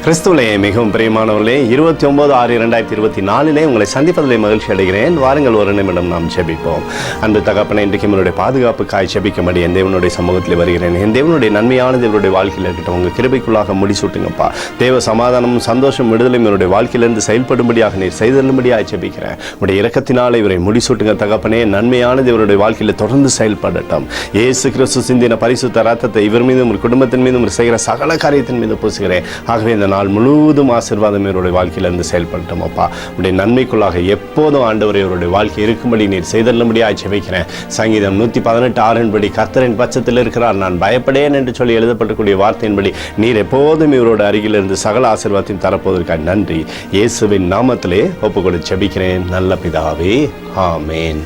கிறிஸ்துவிலே மிகவும் பிரியமானவர்களே, 29/6/2024 உங்களை சந்திப்பதிலே மகிழ்ச்சி அடைகிறேன். வாருங்கள், ஒரு நிமிடம் நாம் ஜெபிப்போம். அன்பு தகப்பனே, இன்றைக்கு என்னுடைய பாதுகாப்புக்காய் ஜெபிக்கும்படி என் தேவனுடைய சமூகத்தில் வருகிறேன். என் தேவனுடைய நன்மையான தேவனுடைய வாழ்க்கையில் இருக்கட்டும். உங்கள் கிருபைக்குள்ளாக முடிசூட்டுங்கப்பா. தேவ சமாதானமும் சந்தோஷம் விடுதலையும் என்னுடைய வாழ்க்கையிலிருந்து செயல்படும்படியாக நீர் செய்தல்லும்படியாக ஜெபிக்கிறேன். உடைய இரக்கத்தினால் இவரை முடிசூட்டுங்க தகப்பனே. நன்மையான தேவனுடைய வாழ்க்கையில் தொடர்ந்து செயல்படட்டும். இயேசு கிறிஸ்து சிந்தின பரிசுத்த ரத்தத்தை இவர் மீதும் ஒரு குடும்பத்தின் மீதும் செய்கிற சகல காரியத்தின் மீது பூசுகிறேன். ஆகவே இந்த நாள் முழுவதும் ஆசீர்வாதம் இவருடைய வாழ்க்கையிலிருந்து செயல்பட்டோம் அப்பா. உடைய நன்மைக்குள்ளாக எப்போதும் ஆண்டவரை இவருடைய வாழ்க்கை இருக்கும்படி நீர் செய்தல்லும்படியாக ஜெபிக்கிறேன். சங்கீதம் 118:6 கர்த்தரின் பட்சத்தில் இருக்கிறார், நான் பயப்படேன் என்று சொல்லி எழுதப்படக்கூடிய வார்த்தையின்படி நீர் எப்போதும் இவரோட அருகில் இருந்து சகல ஆசீர்வாதத்தையும் தரப்போவதற்காக நன்றி. இயேசுவின் நாமத்திலே ஒப்புக்கொடு ஜெபிக்கிறேன் நல்ல பிதாவே, ஆமேன்.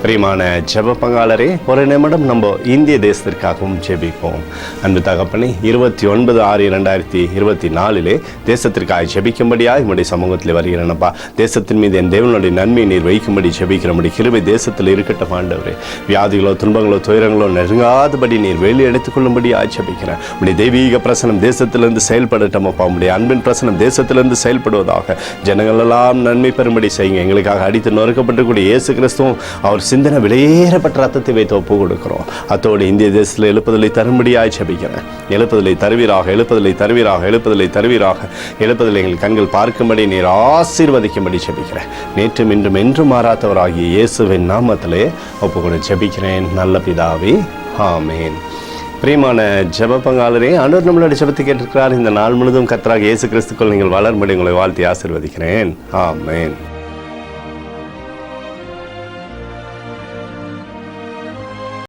பிரியமான ஜெப பங்காளரே, ஒரு நிமிடம் நம்ம இந்திய தேசத்திற்காகவும் ஜெபிப்போம். அன்பு தகப்பனே, 29/6/2024 தேசத்திற்காக ஜெபிக்கும்படியாக என்னுடைய சமூகத்தில் வருகிறேனப்பா. தேசத்தின் மீது என் தேவனுடைய நன்மை நீர் வைக்கும்படி ஜெபிக்கிறபடி கிருபை தேசத்தில் இருக்கட்டும் ஆண்டவரே. வியாதிகளோ துன்பங்களோ துயரங்களோ நெருங்காதபடி நீர் வெளியே எடுத்துக்கொள்ளும்படியாக ஜெபிக்கிறேன். உடைய தெய்வீக பிரசனம் தேசத்திலிருந்து செயல்படட்டும் அப்பா. உடைய அன்பின் பிரசனம் தேசத்திலிருந்து செயல்படுவதாக. ஜனங்கள் எல்லாம் நன்மை பெறும்படி செய்யுங்க. எங்களுக்காக அடித்து நொறுக்கப்பட்டிருக்கூடிய இயேசு கிறிஸ்துவும் அவர் சிந்தனை விலையேறப்பட்ட ரத்தத்தை வைத்து ஒப்பு கொடுக்கிறோம். அத்தோடு இந்திய தேசத்தில் எழுப்புதலை தரும்படியாய் ஜெபிக்கிறேன். எழுப்புதலை தருவீராக, எழுப்புதலை தருவீராக, எழுப்புதலை தருவீராக. எழுப்புதலை எங்கள் கண்கள் பார்க்கும்படி நீர் ஆசீர்வதிக்கும்படி ஜெபிக்கிறேன். நேற்றும் இன்றும் என்றும் மாறாதவராகிய இயேசுவின் நாமத்திலே ஒப்பு கொடு ஜெபிக்கிறேன் நல்ல பிதாவே, ஆமேன். பிரியமான ஜெப பங்காளரே, ஆண்டவர் நம்மளுடைய ஜெபத்தை கேட்டிருக்கிறார். இந்த நாள் முழுவதும் கர்த்தராகிய இயேசு கிறிஸ்துக்குள் நீங்கள் வளரும்படி உங்களை வாழ்த்தி ஆசீர்வதிக்கிறேன். ஆமேன்.